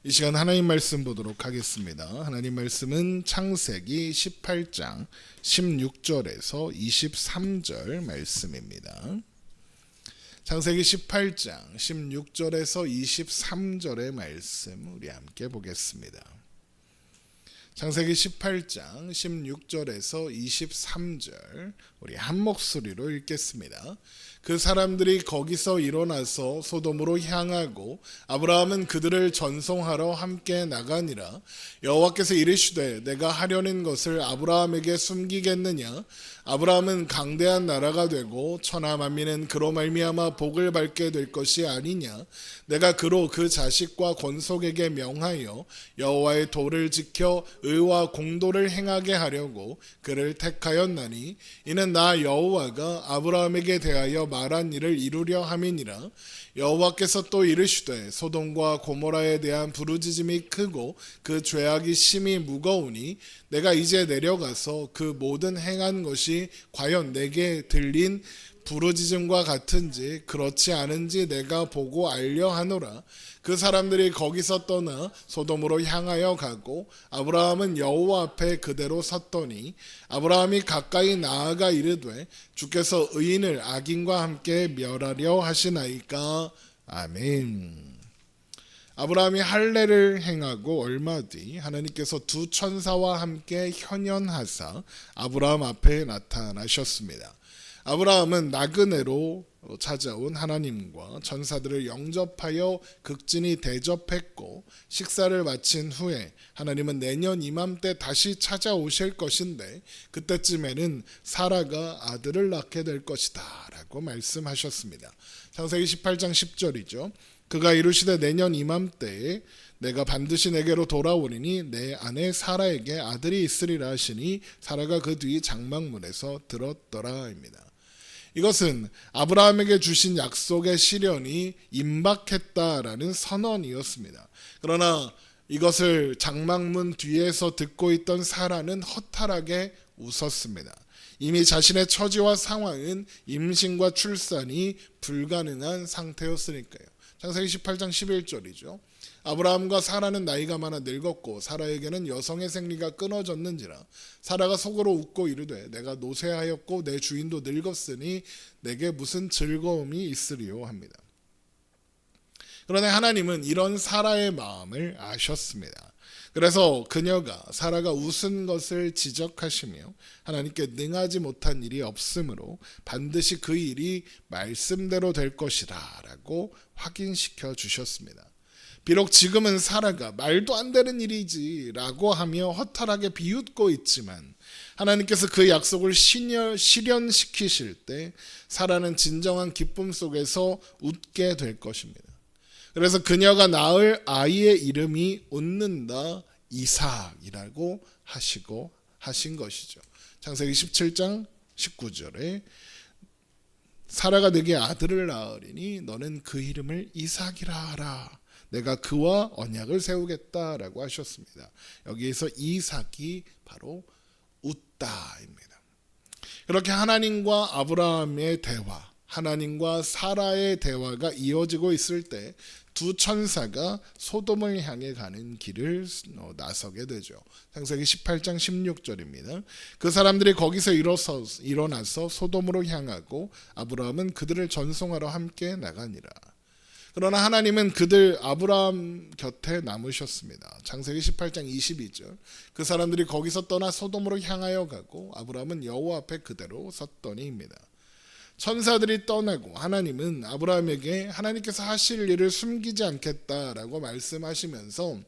이 시간 하나님 말씀 보도록 하겠습니다. 하나님 말씀은 창세기 18장 16절에서 23절 말씀입니다. 창세기 18장 16절에서 23절의 말씀 우리 함께 보겠습니다. 창세기 18장 16절에서 23절 우리 한 목소리로 읽겠습니다. 그 사람들이 거기서 일어나서 소돔으로 향하고 아브라함은 그들을 전송하러 함께 나가니라. 여호와께서 이르시되 내가 하려는 것을 아브라함에게 숨기겠느냐? 아브라함은 강대한 나라가 되고 천하 만민은 그로 말미암아 복을 받게 될 것이 아니냐? 내가 그로 그 자식과 권속에게 명하여 여호와의 도를 지켜 의와 공도를 행하게 하려고 그를 택하였나니 이는 나 여호와가 아브라함에게 대하여 말한 일을 이루려 함이니라. 여호와께서 또 이르시되 소돔과 고모라에 대한 부르짖음이 크고 그 죄악이 심히 무거우니 내가 이제 내려가서 그 모든 행한 것이 과연 내게 들린 부르짖음과 같은지 그렇지 않은지 내가 보고 알려 하노라. 그 사람들이 거기서 떠나 소돔으로 향하여 가고 아브라함은 여호와 앞에 그대로 섰더니 아브라함이 가까이 나아가 이르되 주께서 의인을 악인과 함께 멸하려 하시나이까. 아멘. 아브라함이 할례를 행하고 얼마 뒤 하나님께서 두 천사와 함께 현현하사 아브라함 앞에 나타나셨습니다. 아브라함은 나그네로 찾아온 하나님과 천사들을 영접하여 극진히 대접했고 식사를 마친 후에 하나님은 내년 이맘때 다시 찾아오실 것인데 그때쯤에는 사라가 아들을 낳게 될 것이다 라고 말씀하셨습니다. 창세기 18장 10절이죠. 그가 이르시되 내년 이맘때에 내가 반드시 내게로 돌아오리니 내 아내 사라에게 아들이 있으리라 하시니 사라가 그 뒤 장막문에서 들었더라입니다. 이것은 아브라함에게 주신 약속의 실현이 임박했다라는 선언이었습니다. 그러나 이것을 장막문 뒤에서 듣고 있던 사라는 허탈하게 웃었습니다. 이미 자신의 처지와 상황은 임신과 출산이 불가능한 상태였으니까요. 창세기 18장 11절이죠. 아브라함과 사라는 나이가 많아 늙었고 사라에게는 여성의 생리가 끊어졌는지라. 사라가 속으로 웃고 이르되 내가 노쇠하였고 내 주인도 늙었으니 내게 무슨 즐거움이 있으리요 합니다. 그러나 하나님은 이런 사라의 마음을 아셨습니다. 그래서 그녀가 사라가 웃은 것을 지적하시며 하나님께 능하지 못한 일이 없으므로 반드시 그 일이 말씀대로 될 것이다 라고 확인시켜 주셨습니다. 비록 지금은 사라가 말도 안 되는 일이지 라고 하며 허탈하게 비웃고 있지만 하나님께서 그 약속을 실현시키실 때 사라는 진정한 기쁨 속에서 웃게 될 것입니다. 그래서 그녀가 낳을 아이의 이름이 웃는다 이삭이라고 하신 것이죠. 창세기 17장 19절에 사라가 네게 아들을 낳으리니 너는 그 이름을 이삭이라 하라. 내가 그와 언약을 세우겠다라고 하셨습니다. 여기에서 이삭이 바로 웃다입니다. 그렇게 하나님과 아브라함의 대화, 하나님과 사라의 대화가 이어지고 있을 때 두 천사가 소돔을 향해 가는 길을 나서게 되죠. 창세기 18장 16절입니다. 그 사람들이 거기서 일어나서 소돔으로 향하고 아브라함은 그들을 전송하러 함께 나가니라. 그러나 하나님은 그들 아브라함 곁에 남으셨습니다. 창세기 18장 22절. 그 사람들이 거기서 떠나 소돔으로 향하여 가고 아브라함은 여호와 앞에 그대로 섰더니입니다. 천사들이 떠나고 하나님은 아브라함에게 하나님께서 하실 일을 숨기지 않겠다라고 말씀하시면서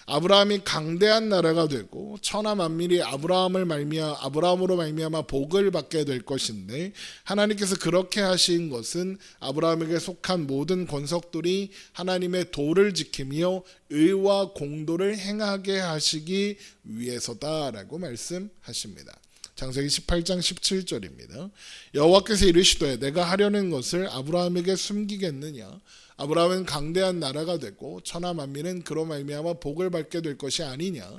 아브라함이 강대한 나라가 되고 천하 만민이 아브라함으로 말미암아 복을 받게 될 것인데 하나님께서 그렇게 하신 것은 아브라함에게 속한 모든 권속들이 하나님의 도를 지키며 의와 공도를 행하게 하시기 위해서다라고 말씀하십니다. 창세기 18장 17절입니다. 여호와께서 이르시되 내가 하려는 것을 아브라함에게 숨기겠느냐? 아브라함은 강대한 나라가 되고 천하 만민은 그로 말미암아 복을 받게 될 것이 아니냐?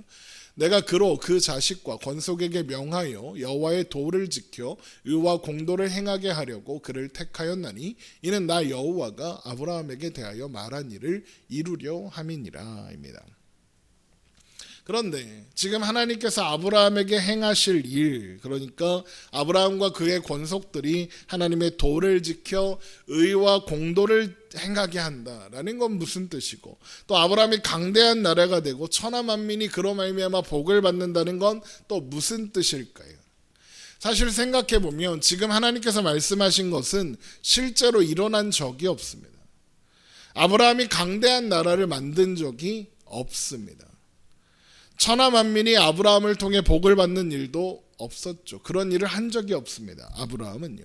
내가 그로 그 자식과 권속에게 명하여 여호와의 도를 지켜 의와 공도를 행하게 하려고 그를 택하였나니 이는 나 여호와가 아브라함에게 대하여 말한 일을 이루려 함이니라 입니다. 그런데 지금 하나님께서 아브라함에게 행하실 일, 그러니까 아브라함과 그의 권속들이 하나님의 도를 지켜 의와 공도를 행하게 한다라는 건 무슨 뜻이고, 또 아브라함이 강대한 나라가 되고 천하 만민이 그로 말미암아 복을 받는다는 건 또 무슨 뜻일까요? 사실 생각해 보면 지금 하나님께서 말씀하신 것은 실제로 일어난 적이 없습니다. 아브라함이 강대한 나라를 만든 적이 없습니다. 천하 만민이 아브라함을 통해 복을 받는 일도 없었죠. 그런 일을 한 적이 없습니다. 아브라함은요.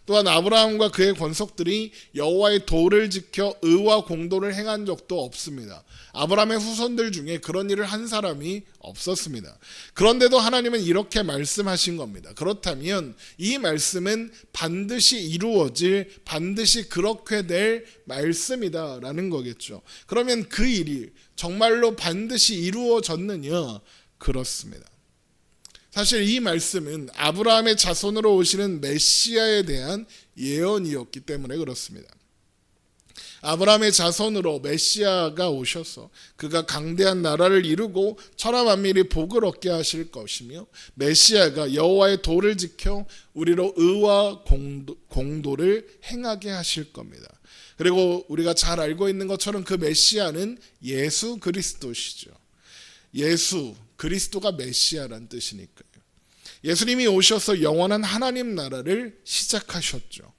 또한 아브라함과 그의 권속들이 여호와의 도를 지켜 의와 공도를 행한 적도 없습니다. 아브라함의 후손들 중에 그런 일을 한 사람이 없었습니다. 그런데도 하나님은 이렇게 말씀하신 겁니다. 그렇다면 이 말씀은 반드시 이루어질, 반드시 그렇게 될 말씀이다라는 거겠죠. 그러면 그 일이 정말로 반드시 이루어졌느냐? 그렇습니다. 사실 이 말씀은 아브라함의 자손으로 오시는 메시아에 대한 예언이었기 때문에 그렇습니다. 아브라함의 자손으로 메시아가 오셔서 그가 강대한 나라를 이루고 천하 만민이 복을 얻게 하실 것이며, 메시아가 여호와의 도를 지켜 우리로 의와 공도를 행하게 하실 겁니다. 그리고 우리가 잘 알고 있는 것처럼 그 메시아는 예수 그리스도시죠. 예수 그리스도가 메시아란 뜻이니까요. 예수님이 오셔서 영원한 하나님 나라를 시작하셨죠.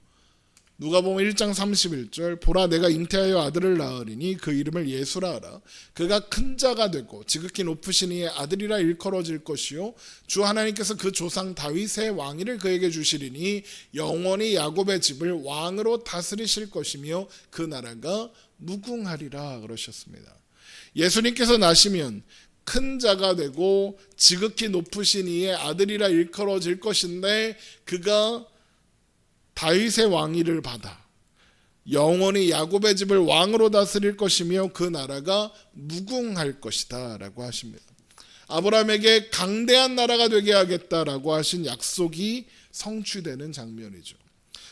누가복음 1장 31절 보라 내가 잉태하여 아들을 낳으리니 그 이름을 예수라 하라. 그가 큰 자가 되고 지극히 높으신 이의 아들이라 일컬어질 것이요 주 하나님께서 그 조상 다윗의 왕위를 그에게 주시리니 영원히 야곱의 집을 왕으로 다스리실 것이며 그 나라가 무궁하리라 그러셨습니다. 예수님께서 나시면 큰 자가 되고 지극히 높으신 이의 아들이라 일컬어질 것인데, 그가 다윗의 왕위를 받아 영원히 야곱의 집을 왕으로 다스릴 것이며 그 나라가 무궁할 것이다 라고 하십니다. 아브라함에게 강대한 나라가 되게 하겠다라고 하신 약속이 성취되는 장면이죠.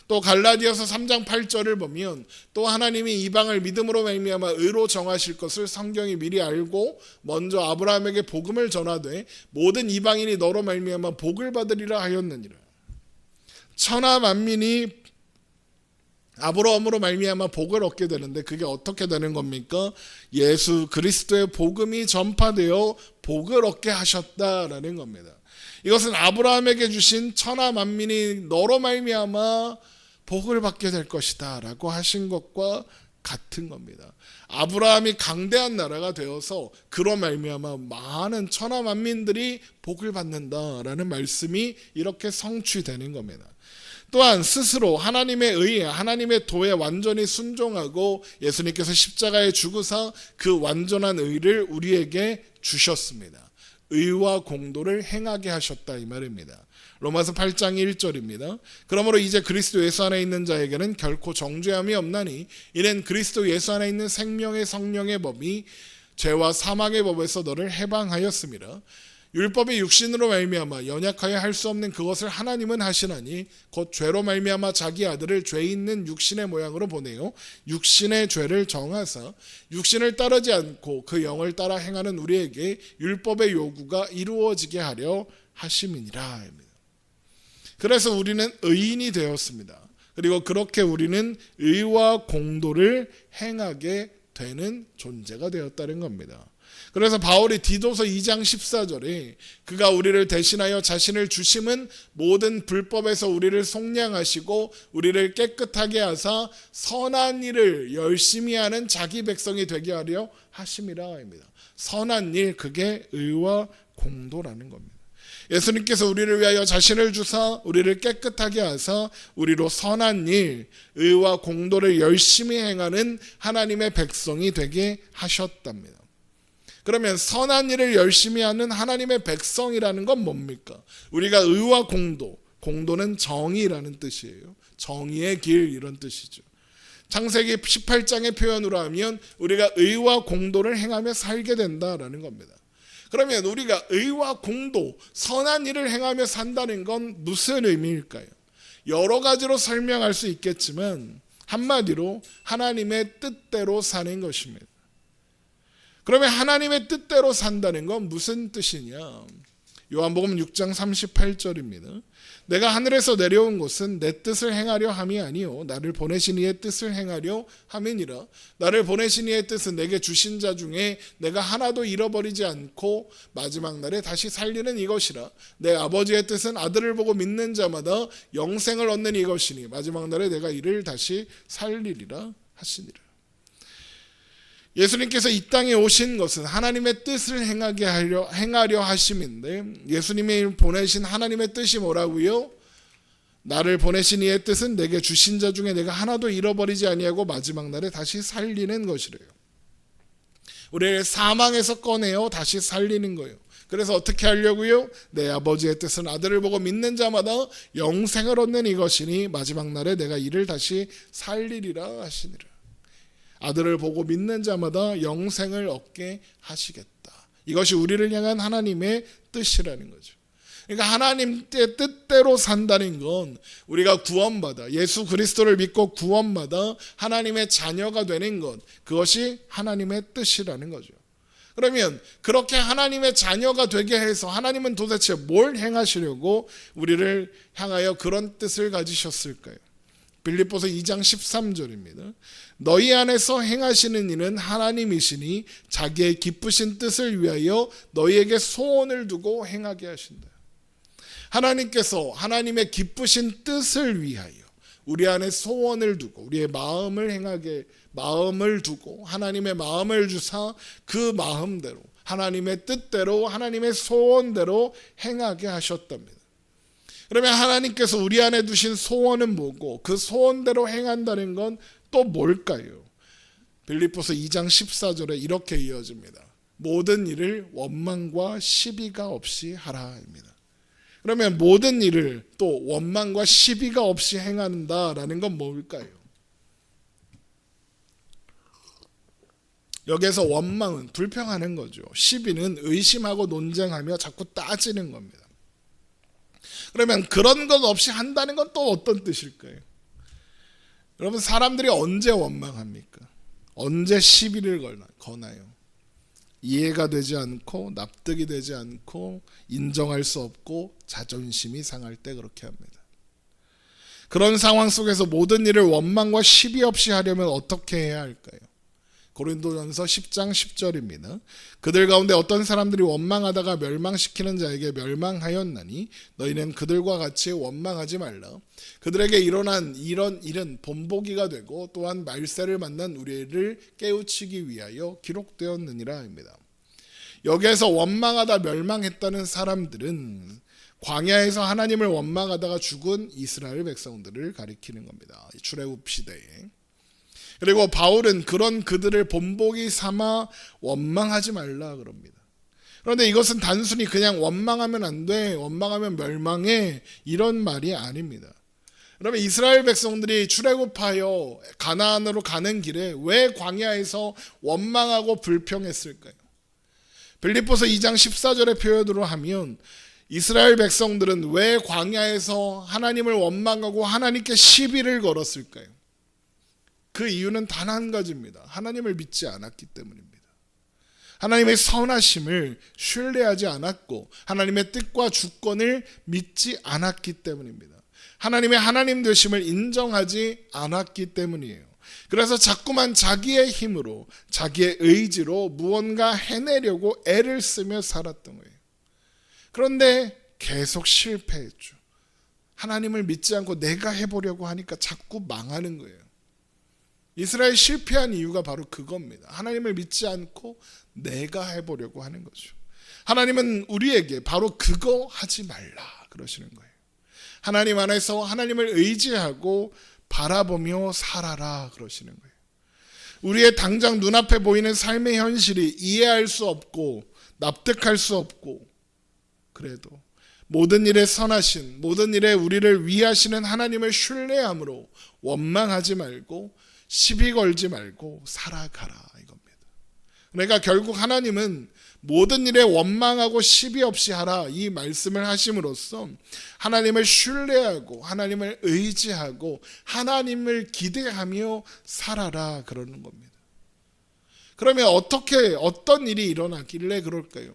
또 갈라디아서 3장 8절을 보면 또 하나님이 이방을 믿음으로 말미암아 의로 정하실 것을 성경이 미리 알고 먼저 아브라함에게 복음을 전하되 모든 이방인이 너로 말미암아 복을 받으리라 하였느니라. 천하 만민이 아브라함으로 말미암아 복을 얻게 되는데 그게 어떻게 되는 겁니까? 예수 그리스도의 복음이 전파되어 복을 얻게 하셨다라는 겁니다. 이것은 아브라함에게 주신 천하 만민이 너로 말미암아 복을 받게 될 것이다 라고 하신 것과 같은 겁니다. 아브라함이 강대한 나라가 되어서 그로 말미암아 많은 천하 만민들이 복을 받는다라는 말씀이 이렇게 성취되는 겁니다. 또한 스스로 하나님의 의에 하나님의 도에 완전히 순종하고 예수님께서 십자가에 죽으사 그 완전한 의를 우리에게 주셨습니다. 의와 공도를 행하게 하셨다 이 말입니다. 로마서 8장 1절입니다. 그러므로 이제 그리스도 예수 안에 있는 자에게는 결코 정죄함이 없나니 이는 그리스도 예수 안에 있는 생명의 성령의 법이 죄와 사망의 법에서 너를 해방하였습니다. 율법이 육신으로 말미암아 연약하여 할 수 없는 그것을 하나님은 하시나니 곧 죄로 말미암아 자기 아들을 죄 있는 육신의 모양으로 보내요 육신의 죄를 정하사 육신을 따르지 않고 그 영을 따라 행하는 우리에게 율법의 요구가 이루어지게 하려 하심이니라. 그래서 우리는 의인이 되었습니다. 그리고 그렇게 우리는 의와 공도를 행하게 되는 존재가 되었다는 겁니다. 그래서 바울이 디도서 2장 14절에 그가 우리를 대신하여 자신을 주심은 모든 불법에서 우리를 속량하시고 우리를 깨끗하게 하사 선한 일을 열심히 하는 자기 백성이 되게 하려 하심이라 입니다. 선한 일, 그게 의와 공도라는 겁니다. 예수님께서 우리를 위하여 자신을 주사 우리를 깨끗하게 하사 우리로 선한 일, 의와 공도를 열심히 행하는 하나님의 백성이 되게 하셨답니다. 그러면 선한 일을 열심히 하는 하나님의 백성이라는 건 뭡니까? 우리가 의와 공도, 공도는 정의라는 뜻이에요. 정의의 길 이런 뜻이죠. 창세기 18장의 표현으로 하면 우리가 의와 공도를 행하며 살게 된다라는 겁니다. 그러면 우리가 의와 공도, 선한 일을 행하며 산다는 건 무슨 의미일까요? 여러 가지로 설명할 수 있겠지만 한마디로 하나님의 뜻대로 사는 것입니다. 그러면 하나님의 뜻대로 산다는 건 무슨 뜻이냐? 요한복음 6장 38절입니다. 내가 하늘에서 내려온 것은 내 뜻을 행하려 함이 아니요 나를 보내신 이의 뜻을 행하려 함이니라. 나를 보내신 이의 뜻은 내게 주신 자 중에 내가 하나도 잃어버리지 않고 마지막 날에 다시 살리는 이것이라. 내 아버지의 뜻은 아들을 보고 믿는 자마다 영생을 얻는 이것이니 마지막 날에 내가 이를 다시 살리리라 하시니라. 예수님께서 이 땅에 오신 것은 하나님의 뜻을 행하려 하심인데, 예수님이 보내신 하나님의 뜻이 뭐라고요? 나를 보내신 이의 뜻은 내게 주신 자 중에 내가 하나도 잃어버리지 아니하고 마지막 날에 다시 살리는 것이래요. 우리를 사망에서 꺼내어 다시 살리는 거예요. 그래서 어떻게 하려고요? 내 아버지의 뜻은 아들을 보고 믿는 자마다 영생을 얻는 이것이니 마지막 날에 내가 이를 다시 살리리라 하시니라. 아들을 보고 믿는 자마다 영생을 얻게 하시겠다. 이것이 우리를 향한 하나님의 뜻이라는 거죠. 그러니까 하나님의 뜻대로 산다는 건 우리가 구원받아 예수 그리스도를 믿고 구원받아 하나님의 자녀가 되는 것, 그것이 하나님의 뜻이라는 거죠. 그러면 그렇게 하나님의 자녀가 되게 해서 하나님은 도대체 뭘 행하시려고 우리를 향하여 그런 뜻을 가지셨을까요? 빌립보서 2장 13절입니다. 너희 안에서 행하시는 일은 하나님이시니 자기의 기쁘신 뜻을 위하여 너희에게 소원을 두고 행하게 하신다. 하나님께서 하나님의 기쁘신 뜻을 위하여 우리 안에 소원을 두고 우리의 마음을 두고 하나님의 마음을 주사 그 마음대로 하나님의 뜻대로 하나님의 소원대로 행하게 하셨답니다. 그러면 하나님께서 우리 안에 두신 소원은 뭐고 그 소원대로 행한다는 건 또 뭘까요? 빌립보서 2장 14절에 이렇게 이어집니다. 모든 일을 원망과 시비가 없이 하라입니다. 그러면 모든 일을 또 원망과 시비가 없이 행한다라는 건 뭘까요? 여기에서 원망은 불평하는 거죠. 시비는 의심하고 논쟁하며 자꾸 따지는 겁니다. 그러면 그런 것 없이 한다는 건 또 어떤 뜻일까요? 여러분, 사람들이 언제 원망합니까? 언제 시비를 거나요? 이해가 되지 않고 납득이 되지 않고 인정할 수 없고 자존심이 상할 때 그렇게 합니다. 그런 상황 속에서 모든 일을 원망과 시비 없이 하려면 어떻게 해야 할까요? 고린도전서 10장 10절입니다. 그들 가운데 어떤 사람들이 원망하다가 멸망시키는 자에게 멸망하였나니 너희는 그들과 같이 원망하지 말라. 그들에게 일어난 이런 일은 본보기가 되고 또한 말세를 만난 우리를 깨우치기 위하여 기록되었느니라 입니다. 여기에서 원망하다 멸망했다는 사람들은 광야에서 하나님을 원망하다가 죽은 이스라엘 백성들을 가리키는 겁니다. 출애굽 시대에. 그리고 바울은 그런 그들을 본보기 삼아 원망하지 말라 그럽니다. 그런데 이것은 단순히 그냥 원망하면 안 돼, 원망하면 멸망해, 이런 말이 아닙니다. 그러면 이스라엘 백성들이 출애굽하여 가나안으로 가는 길에 왜 광야에서 원망하고 불평했을까요? 빌립보서 2장 14절의 표현으로 하면 이스라엘 백성들은 왜 광야에서 하나님을 원망하고 하나님께 시비를 걸었을까요? 그 이유는 단 한 가지입니다. 하나님을 믿지 않았기 때문입니다. 하나님의 선하심을 신뢰하지 않았고 하나님의 뜻과 주권을 믿지 않았기 때문입니다. 하나님의 하나님 되심을 인정하지 않았기 때문이에요. 그래서 자꾸만 자기의 힘으로 자기의 의지로 무언가 해내려고 애를 쓰며 살았던 거예요. 그런데 계속 실패했죠. 하나님을 믿지 않고 내가 해보려고 하니까 자꾸 망하는 거예요. 이스라엘 실패한 이유가 바로 그겁니다. 하나님을 믿지 않고 내가 해보려고 하는 거죠. 하나님은 우리에게 바로 그거 하지 말라 그러시는 거예요. 하나님 안에서 하나님을 의지하고 바라보며 살아라 그러시는 거예요. 우리의 당장 눈앞에 보이는 삶의 현실이 이해할 수 없고 납득할 수 없고, 그래도 모든 일에 선하신, 모든 일에 우리를 위하시는 하나님을 신뢰함으로 원망하지 말고 시비 걸지 말고 살아가라 이겁니다. 그러니까 결국 하나님은 모든 일에 원망하고 시비 없이 하라 이 말씀을 하심으로써 하나님을 신뢰하고 하나님을 의지하고 하나님을 기대하며 살아라 그러는 겁니다. 그러면 어떤 일이 일어나길래 그럴까요?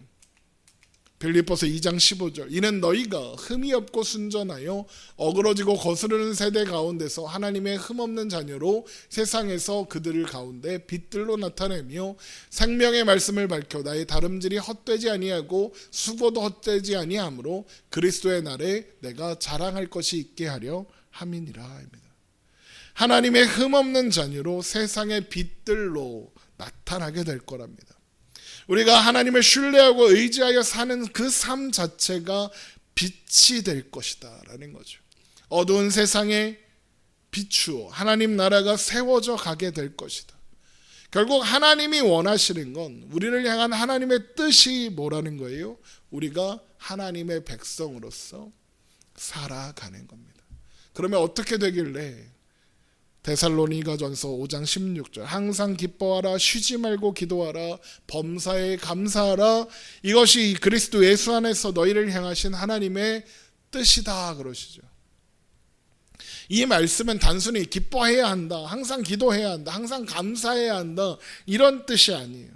빌립보서 2장 15절, 이는 너희가 흠이 없고 순전하여 어그러지고 거스르는 세대 가운데서 하나님의 흠없는 자녀로 세상에서 그들을 가운데 빛들로 나타내며 생명의 말씀을 밝혀 나의 다름질이 헛되지 아니하고 수고도 헛되지 아니하므로 그리스도의 날에 내가 자랑할 것이 있게 하려 함이니라 입니다. 하나님의 흠없는 자녀로 세상의 빛들로 나타나게 될 거랍니다. 우리가 하나님을 신뢰하고 의지하여 사는 그 삶 자체가 빛이 될 것이다 라는 거죠. 어두운 세상에 비추어 하나님 나라가 세워져 가게 될 것이다. 결국 하나님이 원하시는 건 우리를 향한 하나님의 뜻이 뭐라는 거예요? 우리가 하나님의 백성으로서 살아가는 겁니다. 그러면 어떻게 되길래 데살로니가전서 5장 16절, 항상 기뻐하라, 쉬지 말고 기도하라, 범사에 감사하라, 이것이 그리스도 예수 안에서 너희를 향하신 하나님의 뜻이다 그러시죠. 이 말씀은 단순히 기뻐해야 한다, 항상 기도해야 한다, 항상 감사해야 한다 이런 뜻이 아니에요.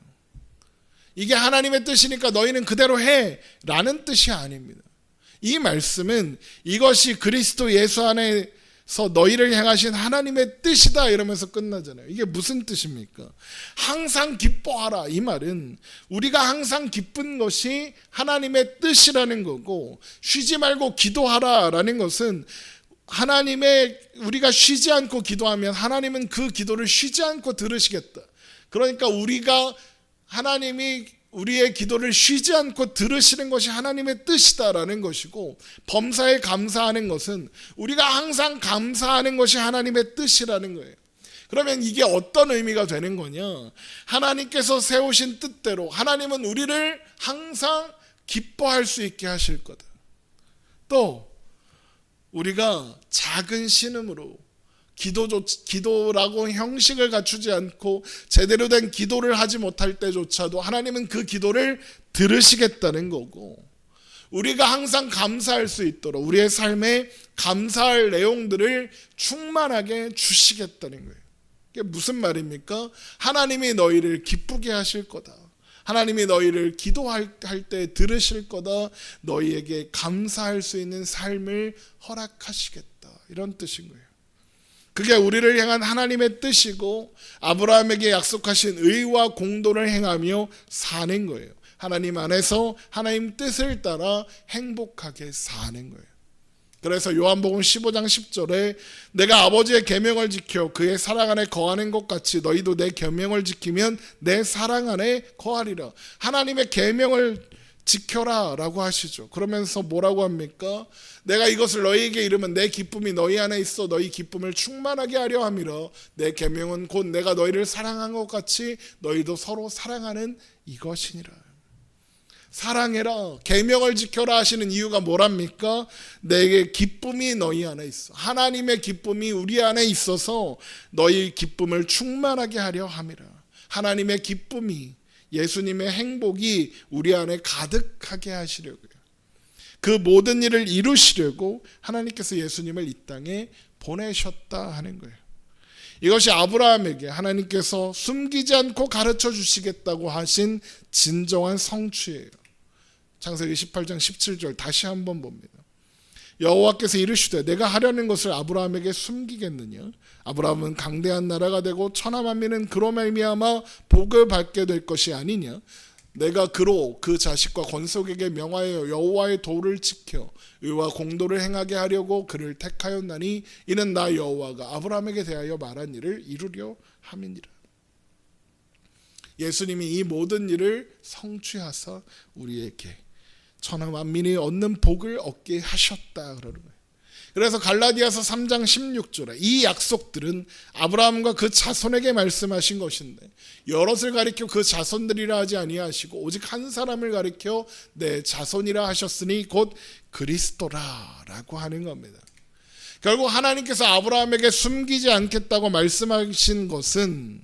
이게 하나님의 뜻이니까 너희는 그대로 해 라는 뜻이 아닙니다. 이 말씀은 이것이 그리스도 예수 안에서 너희를 향하신 하나님의 뜻이다 이러면서 끝나잖아요. 이게 무슨 뜻입니까? 항상 기뻐하라, 이 말은 우리가 항상 기쁜 것이 하나님의 뜻이라는 거고, 쉬지 말고 기도하라 라는 것은 우리가 쉬지 않고 기도하면 하나님은 그 기도를 쉬지 않고 들으시겠다. 그러니까 하나님이 우리의 기도를 쉬지 않고 들으시는 것이 하나님의 뜻이다라는 것이고, 범사에 감사하는 것은 우리가 항상 감사하는 것이 하나님의 뜻이라는 거예요. 그러면 이게 어떤 의미가 되는 거냐? 하나님께서 세우신 뜻대로 하나님은 우리를 항상 기뻐할 수 있게 하실 거다. 또 우리가 작은 신음으로 기도라고 형식을 갖추지 않고 제대로 된 기도를 하지 못할 때조차도 하나님은 그 기도를 들으시겠다는 거고, 우리가 항상 감사할 수 있도록 우리의 삶에 감사할 내용들을 충만하게 주시겠다는 거예요. 이게 무슨 말입니까? 하나님이 너희를 기쁘게 하실 거다. 하나님이 너희를 기도할 때 들으실 거다. 너희에게 감사할 수 있는 삶을 허락하시겠다. 이런 뜻인 거예요. 그게 우리를 향한 하나님의 뜻이고, 아브라함에게 약속하신 의와 공도를 행하며 사는 거예요. 하나님 안에서 하나님 뜻을 따라 행복하게 사는 거예요. 그래서 요한복음 15장 10절에 내가 아버지의 계명을 지켜 그의 사랑 안에 거하는 것 같이 너희도 내 계명을 지키면 내 사랑 안에 거하리라. 하나님의 계명을 지켜라 라고 하시죠. 그러면서 뭐라고 합니까? 내가 이것을 너희에게 이르면 내 기쁨이 너희 안에 있어 너희 기쁨을 충만하게 하려 함이라. 내 계명은 곧 내가 너희를 사랑한 것 같이 너희도 서로 사랑하는 이것이니라. 사랑해라, 계명을 지켜라 하시는 이유가 뭐랍니까? 내게 기쁨이 너희 안에 있어. 하나님의 기쁨이 우리 안에 있어서 너희 기쁨을 충만하게 하려 함이라. 하나님의 기쁨이, 예수님의 행복이 우리 안에 가득하게 하시려고요. 그 모든 일을 이루시려고 하나님께서 예수님을 이 땅에 보내셨다 하는 거예요. 이것이 아브라함에게 하나님께서 숨기지 않고 가르쳐 주시겠다고 하신 진정한 성취예요. 창세기 18장 17절 다시 한번 봅니다. 여호와께서 이르시되 내가 하려는 것을 아브라함에게 숨기겠느냐? 아브라함은 강대한 나라가 되고 천하 만민은 그로 말미암아 복을 받게 될 것이 아니냐? 내가 그로 그 자식과 권속에게 명하여 여호와의 도를 지켜 의와 공도를 행하게 하려고 그를 택하였나니 이는 나 여호와가 아브라함에게 대하여 말한 일을 이루려 함이니라. 예수님이 이 모든 일을 성취하사 우리에게 천하 만민이 얻는 복을 얻게 하셨다 그러는 거예요. 그래서 갈라디아서 3장 16절에 이 약속들은 아브라함과 그 자손에게 말씀하신 것인데 여럿을 가리켜 그 자손들이라 하지 아니하시고 오직 한 사람을 가리켜 내 자손이라 하셨으니 곧 그리스도라라고 하는 겁니다. 결국 하나님께서 아브라함에게 숨기지 않겠다고 말씀하신 것은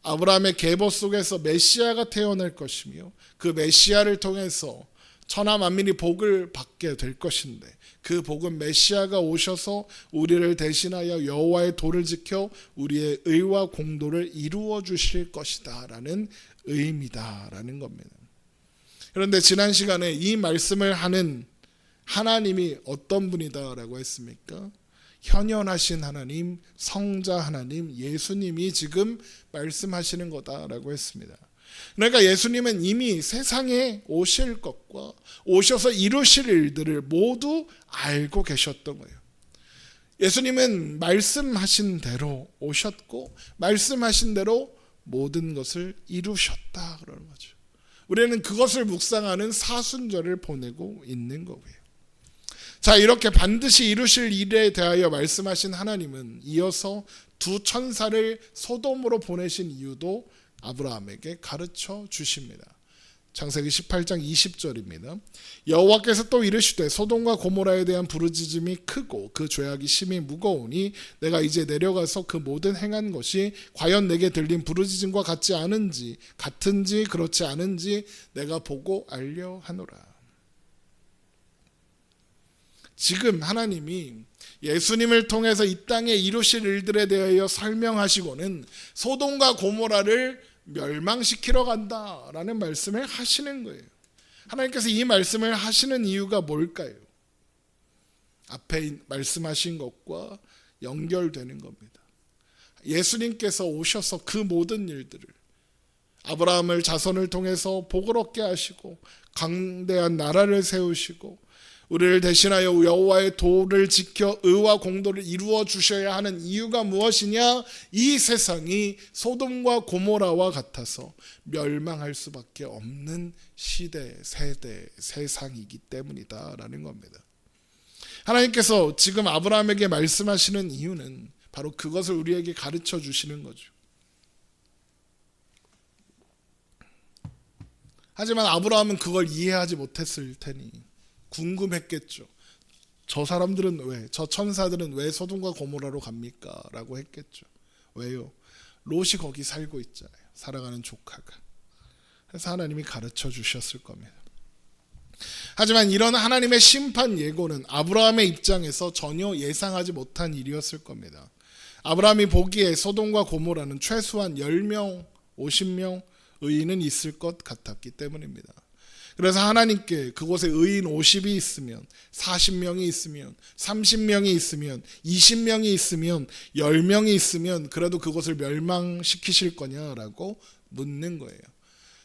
아브라함의 계보 속에서 메시아가 태어날 것이며 그 메시아를 통해서 천하 만민이 복을 받게 될 것인데 그 복은 메시아가 오셔서 우리를 대신하여 여호와의 도를 지켜 우리의 의와 공도를 이루어 주실 것이다 라는 의미다라는 겁니다. 그런데 지난 시간에 이 말씀을 하는 하나님이 어떤 분이다라고 했습니까? 현현하신 하나님, 성자 하나님, 예수님이 지금 말씀하시는 거다라고 했습니다. 그러니까 예수님은 이미 세상에 오실 것과 오셔서 이루실 일들을 모두 알고 계셨던 거예요. 예수님은 말씀하신 대로 오셨고 말씀하신 대로 모든 것을 이루셨다 그러는 거죠. 우리는 그것을 묵상하는 사순절을 보내고 있는 거고요. 자, 이렇게 반드시 이루실 일에 대하여 말씀하신 하나님은 이어서 두 천사를 소돔으로 보내신 이유도 아브라함에게 가르쳐 주십니다. 창세기 18장 20절입니다. 여호와께서 또 이르시되 소돔과 고모라에 대한 부르짖음이 크고 그 죄악이 심히 무거우니 내가 이제 내려가서 그 모든 행한 것이 과연 내게 들린 부르짖음과 같은지 그렇지 않은지 내가 보고 알려 하노라. 지금 하나님이 예수님을 통해서 이 땅에 이루실 일들에 대하여 설명하시고는 소돔과 고모라를 멸망시키러 간다라는 말씀을 하시는 거예요. 하나님께서 이 말씀을 하시는 이유가 뭘까요? 앞에 말씀하신 것과 연결되는 겁니다. 예수님께서 오셔서 그 모든 일들을 아브라함을 자손을 통해서 복을 얻게 하시고 강대한 나라를 세우시고 우리를 대신하여 여호와의 도를 지켜 의와 공도를 이루어 주셔야 하는 이유가 무엇이냐? 이 세상이 소돔과 고모라와 같아서 멸망할 수밖에 없는 시대, 세대, 세상이기 때문이다라는 겁니다. 하나님께서 지금 아브라함에게 말씀하시는 이유는 바로 그것을 우리에게 가르쳐 주시는 거죠. 하지만 아브라함은 그걸 이해하지 못했을 테니 궁금했겠죠. 저 사람들은 왜, 저 천사들은 왜 소돔과 고모라로 갑니까? 라고 했겠죠. 왜요? 롯이 거기 살고 있잖아요. 살아가는 조카가. 그래서 하나님이 가르쳐 주셨을 겁니다. 하지만 이런 하나님의 심판 예고는 아브라함의 입장에서 전혀 예상하지 못한 일이었을 겁니다. 아브라함이 보기에 소돔과 고모라는 최소한 10명, 50명 의인은 있을 것 같았기 때문입니다. 그래서 하나님께 그곳에 의인 50이 있으면 40명이 있으면 30명이 있으면 20명이 있으면 10명이 있으면 그래도 그곳을 멸망시키실 거냐라고 묻는 거예요.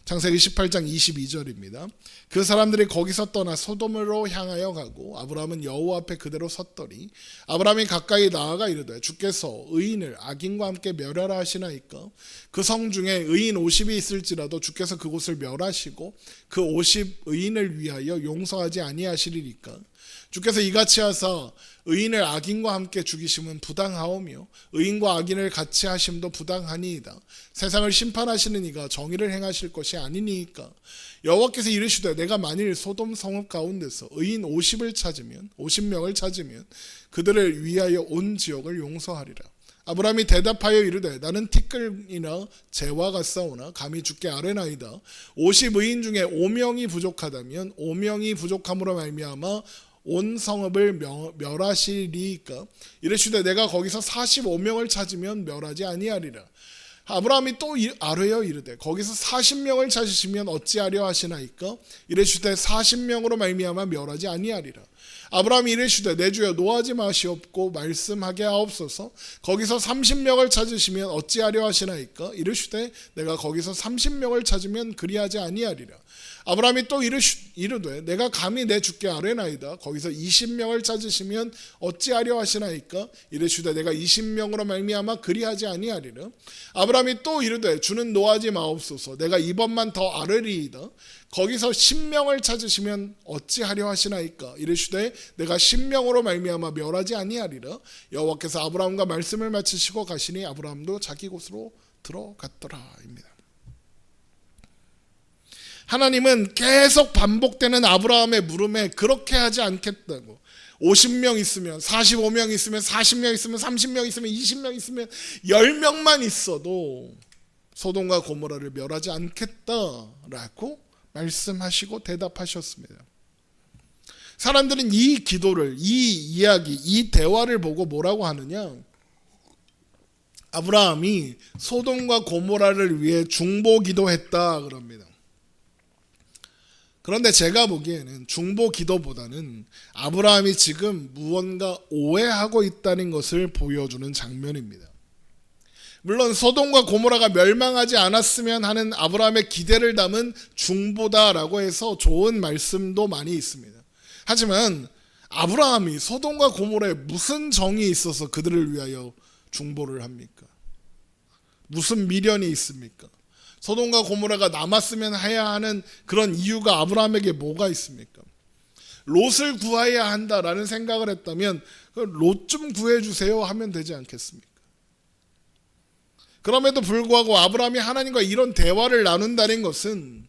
창세기 18장 22절입니다. 그 사람들이 거기서 떠나 소돔으로 향하여 가고 아브라함은 여호와 앞에 그대로 섰더니 아브라함이 가까이 나아가 이르되 주께서 의인을 악인과 함께 멸하라 하시나이까? 그 성 중에 의인 50이 있을지라도 주께서 그곳을 멸하시고 그 50 의인을 위하여 용서하지 아니하시리니까? 주께서 이같이 하사 의인을 악인과 함께 죽이심은 부당하오며 의인과 악인을 같이 하심도 부당하니이다. 세상을 심판하시는 이가 정의를 행하실 것이 아니니까. 여호와께서 이르시되 내가 만일 소돔 성읍 가운데서 의인 50명을 찾으면 그들을 위하여 온 지역을 용서하리라. 아브라함이 대답하여 이르되 나는 티끌이나 재와 같사오나 감히 주께 아뢰나이다. 50 의인 중에 5명이 부족하다면 5명이 부족함으로 말미암아 온 성읍을 멸하시리이까? 이르시되 내가 거기서 45명을 찾으면 멸하지 아니하리라. 아브라함이 또 아뢰어 이르되 거기서 40명을 찾으시면 어찌하려 하시나이까? 이르시되 40명으로 말미암아 멸하지 아니하리라. 아브라함이 이르시되 내 주여 노하지 마시옵고 말씀하게 하옵소서. 거기서 30명을 찾으시면 어찌하려 하시나이까? 이르시되 내가 거기서 30명을 찾으면 그리하지 아니하리라. 아브라함이 또 이르되 내가 감히 내 주께 아뢰나이다. 거기서 20명을 찾으시면 어찌하려 하시나이까? 이르시되 내가 20명으로 말미암아 그리하지 아니하리라. 아브라함이 또 이르되 주는 노하지 마옵소서. 내가 이번만 더 아뢰리이다. 거기서 10명을 찾으시면 어찌하려 하시나이까? 이르시되 이르시되 내가 신명으로 말미암아 멸하지 아니하리라. 여호와께서 아브라함과 말씀을 마치시고 가시니 아브라함도 자기 곳으로 들어갔더라입니다. 하나님은 계속 반복되는 아브라함의 물음에 그렇게 하지 않겠다고, 50명 있으면, 45명 있으면, 40명 있으면, 30명 있으면, 20명 있으면, 10명만 있어도 소돔과 고모라를 멸하지 않겠다라고 말씀하시고 대답하셨습니다. 사람들은 이 기도를, 이 이야기, 이 대화를 보고 뭐라고 하느냐? 아브라함이 소돔과 고모라를 위해 중보 기도했다 그럽니다. 그런데 제가 보기에는 중보 기도보다는 아브라함이 지금 무언가 오해하고 있다는 것을 보여주는 장면입니다. 물론 소돔과 고모라가 멸망하지 않았으면 하는 아브라함의 기대를 담은 중보다라고 해서 좋은 말씀도 많이 있습니다. 하지만 아브라함이 소돔과 고모라에 무슨 정이 있어서 그들을 위하여 중보를 합니까? 무슨 미련이 있습니까? 소돔과 고모라가 남았으면 해야 하는 그런 이유가 아브라함에게 뭐가 있습니까? 롯을 구해야 한다라는 생각을 했다면 롯 좀 구해주세요 하면 되지 않겠습니까? 그럼에도 불구하고 아브라함이 하나님과 이런 대화를 나눈다는 것은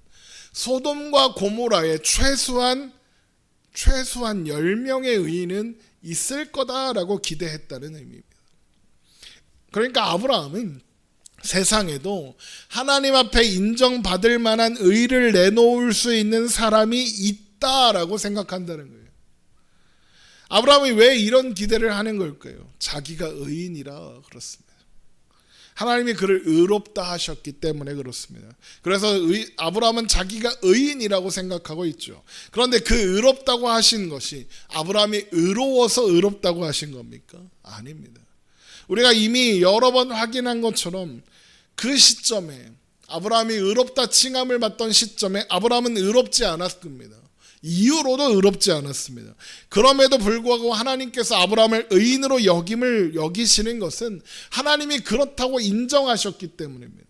소돔과 고모라에 최소한 10명의 의인은 있을 거다라고 기대했다는 의미입니다. 그러니까 아브라함은 세상에도 하나님 앞에 인정받을 만한 의를 내놓을 수 있는 사람이 있다라고 생각한다는 거예요. 아브라함이 왜 이런 기대를 하는 걸까요? 자기가 의인이라 그렇습니다. 하나님이 그를 의롭다 하셨기 때문에 그렇습니다. 그래서 아브라함은 자기가 의인이라고 생각하고 있죠. 그런데 그 의롭다고 하신 것이 아브라함이 의로워서 의롭다고 하신 겁니까? 아닙니다. 우리가 이미 여러 번 확인한 것처럼 그 시점에 아브라함이 의롭다 칭함을 받던 시점에 아브라함은 의롭지 않았습니다. 이후로도 의롭지 않았습니다. 그럼에도 불구하고 하나님께서 아브라함을 의인으로 여기시는 것은 하나님이 그렇다고 인정하셨기 때문입니다.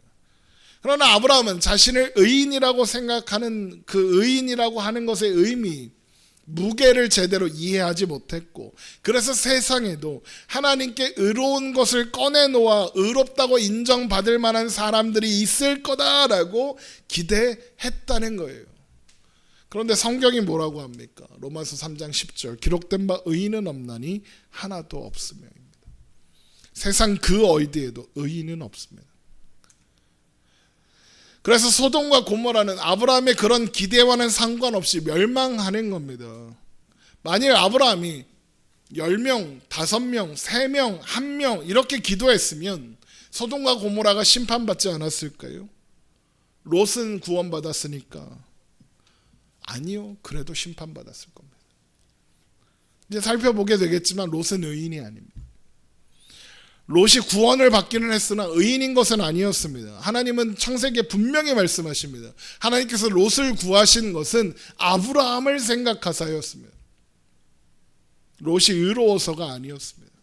그러나 아브라함은 자신을 의인이라고 생각하는 그 의인이라고 하는 것의 의미, 무게를 제대로 이해하지 못했고, 그래서 세상에도 하나님께 의로운 것을 꺼내놓아 의롭다고 인정받을 만한 사람들이 있을 거다라고 기대했다는 거예요. 그런데 성경이 뭐라고 합니까? 로마서 3장 10절 기록된 바 의인은 없나니 하나도 없으며입니다. 세상 그 어디에도 의인은 없습니다. 그래서 소돔과 고모라는 아브라함의 그런 기대와는 상관없이 멸망하는 겁니다. 만일 아브라함이 10명, 5명, 3명, 1명 이렇게 기도했으면 소돔과 고모라가 심판받지 않았을까요? 롯은 구원받았으니까. 아니요, 그래도 심판받았을 겁니다. 이제 살펴보게 되겠지만 롯은 의인이 아닙니다. 롯이 구원을 받기는 했으나 의인인 것은 아니었습니다. 하나님은 창세기에 분명히 말씀하십니다. 하나님께서 롯을 구하신 것은 아브라함을 생각하사였습니다. 롯이 의로워서가 아니었습니다.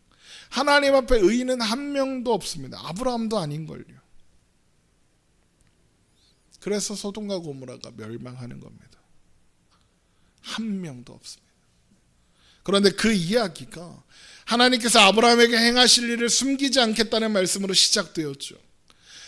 하나님 앞에 의인은 한 명도 없습니다. 아브라함도 아닌걸요. 그래서 소돔과 고모라가 멸망하는 겁니다. 한 명도 없습니다. 그런데 그 이야기가 하나님께서 아브라함에게 행하실 일을 숨기지 않겠다는 말씀으로 시작되었죠.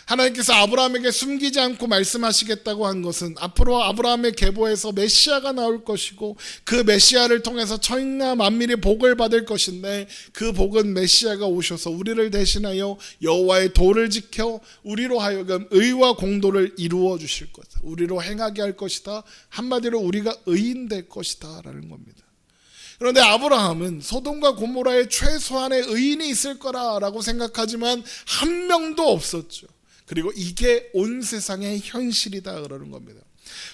하나님께서 아브라함에게 숨기지 않고 말씀하시겠다고 한 것은 앞으로 아브라함의 계보에서 메시아가 나올 것이고 그 메시아를 통해서 천하 만민이 복을 받을 것인데 그 복은 메시아가 오셔서 우리를 대신하여 여호와의 도를 지켜 우리로 하여금 의와 공도를 이루어 주실 것이다. 우리로 행하게 할 것이다. 한마디로 우리가 의인 될 것이다 라는 겁니다. 그런데 아브라함은 소돔과 고모라에 최소한의 의인이 있을 거라고 생각하지만 한 명도 없었죠. 그리고 이게 온 세상의 현실이다 그러는 겁니다.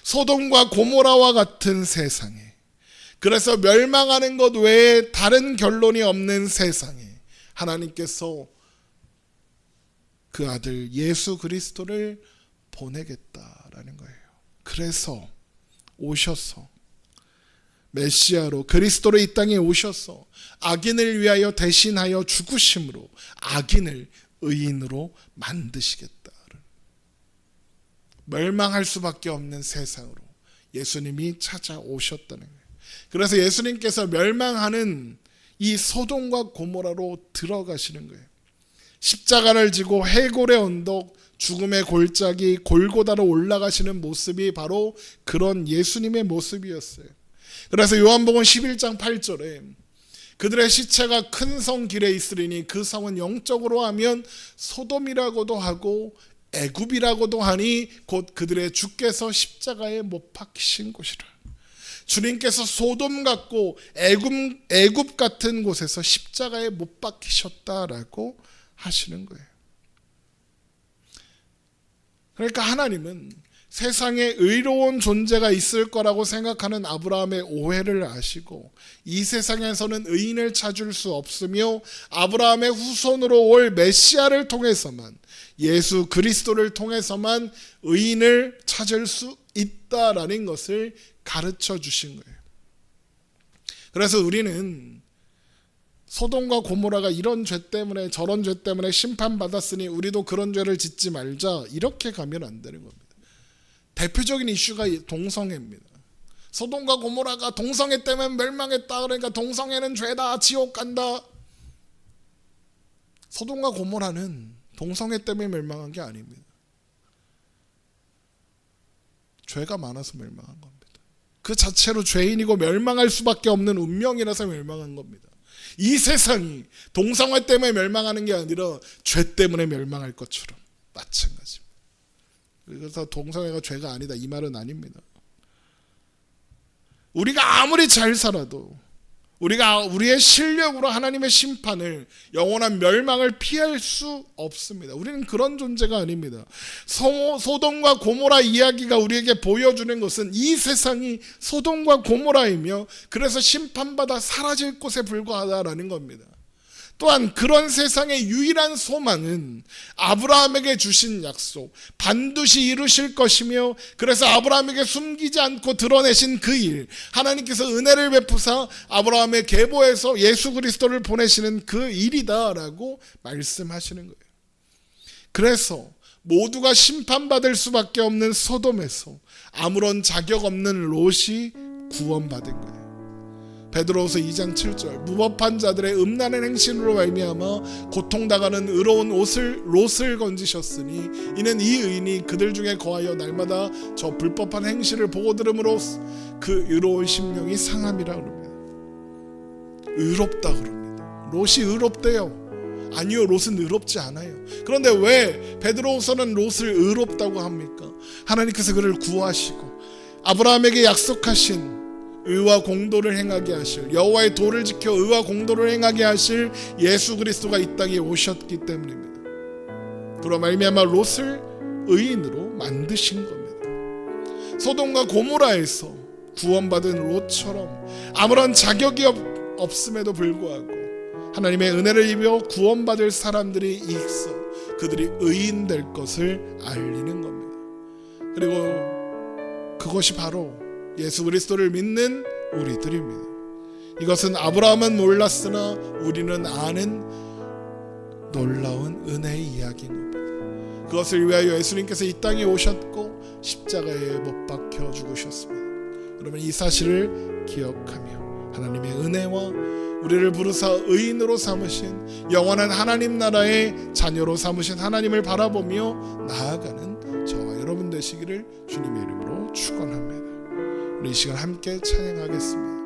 소돔과 고모라와 같은 세상에, 그래서 멸망하는 것 외에 다른 결론이 없는 세상에 하나님께서 그 아들 예수 그리스도를 보내겠다라는 거예요. 그래서 오셔서 메시아로 그리스도로 이 땅에 오셔서 악인을 위하여 대신하여 죽으심으로 악인을 의인으로 만드시겠다. 멸망할 수밖에 없는 세상으로 예수님이 찾아오셨다는 거예요. 그래서 예수님께서 멸망하는 이 소돔과 고모라로 들어가시는 거예요. 십자가를 지고 해골의 언덕, 죽음의 골짜기 골고다로 올라가시는 모습이 바로 그런 예수님의 모습이었어요. 그래서 요한복음 11장 8절에 그들의 시체가 큰 성 길에 있으리니 그 성은 영적으로 하면 소돔이라고도 하고 애굽이라고도 하니 곧 그들의 주께서 십자가에 못 박히신 곳이라. 주님께서 소돔 같고 애굽 같은 곳에서 십자가에 못 박히셨다라고 하시는 거예요. 그러니까 하나님은 세상에 의로운 존재가 있을 거라고 생각하는 아브라함의 오해를 아시고 이 세상에서는 의인을 찾을 수 없으며 아브라함의 후손으로 올 메시아를 통해서만, 예수 그리스도를 통해서만 의인을 찾을 수 있다라는 것을 가르쳐 주신 거예요. 그래서 우리는 소돔과 고모라가 이런 죄 때문에 저런 죄 때문에 심판받았으니 우리도 그런 죄를 짓지 말자, 이렇게 가면 안 되는 겁니다. 대표적인 이슈가 동성애입니다. 소돔과 고모라가 동성애 때문에 멸망했다, 그러니까 동성애는 죄다, 지옥 간다. 소돔과 고모라는 동성애 때문에 멸망한 게 아닙니다. 죄가 많아서 멸망한 겁니다. 그 자체로 죄인이고 멸망할 수밖에 없는 운명이라서 멸망한 겁니다. 이 세상이 동성애 때문에 멸망하는 게 아니라 죄 때문에 멸망할 것처럼 마찬가지입니다. 그래서 동성애가 죄가 아니다, 이 말은 아닙니다. 우리가 아무리 잘 살아도 우리가 우리의 실력으로 하나님의 심판을, 영원한 멸망을 피할 수 없습니다. 우리는 그런 존재가 아닙니다. 소돔과 고모라 이야기가 우리에게 보여주는 것은 이 세상이 소돔과 고모라이며 그래서 심판받아 사라질 곳에 불과하다라는 겁니다. 또한 그런 세상의 유일한 소망은 아브라함에게 주신 약속, 반드시 이루실 것이며 그래서 아브라함에게 숨기지 않고 드러내신 그 일, 하나님께서 은혜를 베푸사 아브라함의 계보에서 예수 그리스도를 보내시는 그 일이다라고 말씀하시는 거예요. 그래서 모두가 심판받을 수밖에 없는 소돔에서 아무런 자격 없는 롯이 구원받은 거예요. 베드로후서 2장 7절 무법한 자들의 음란한 행실로 말미암아 고통당하는 의로운 롯을 건지셨으니 이는 이 의인이 그들 중에 거하여 날마다 저 불법한 행실을 보고 들음으로 그 의로운 심령이 상함이라 그럽니다. 의롭다 그럽니다. 롯이 의롭대요. 아니요, 롯은 의롭지 않아요. 그런데 왜 베드로후서는 롯을 의롭다고 합니까? 하나님께서 그를 구하시고 아브라함에게 약속하신 의와 공도를 행하게 하실, 여호와의 도를 지켜 의와 공도를 행하게 하실 예수 그리스도가 이 땅에 오셨기 때문입니다. 그로 말미암아 롯을 의인으로 만드신 겁니다. 소돔과 고모라에서 구원받은 롯처럼 아무런 자격이 없음에도 불구하고 하나님의 은혜를 입어 구원받을 사람들이 있어 그들이 의인 될 것을 알리는 겁니다. 그리고 그것이 바로 예수 그리스도를 믿는 우리들입니다. 이것은 아브라함은 몰랐으나 우리는 아는 놀라운 은혜의 이야기인 겁니다. 그것을 위하여 예수님께서 이 땅에 오셨고 십자가에 못 박혀 죽으셨습니다. 여러분, 이 사실을 기억하며 하나님의 은혜와 우리를 부르사 의인으로 삼으신 영원한 하나님 나라의 자녀로 삼으신 하나님을 바라보며 나아가는 저와 여러분 되시기를 주님의 이름으로 축원합니다. 우리 이 시간 함께 찬양하겠습니다.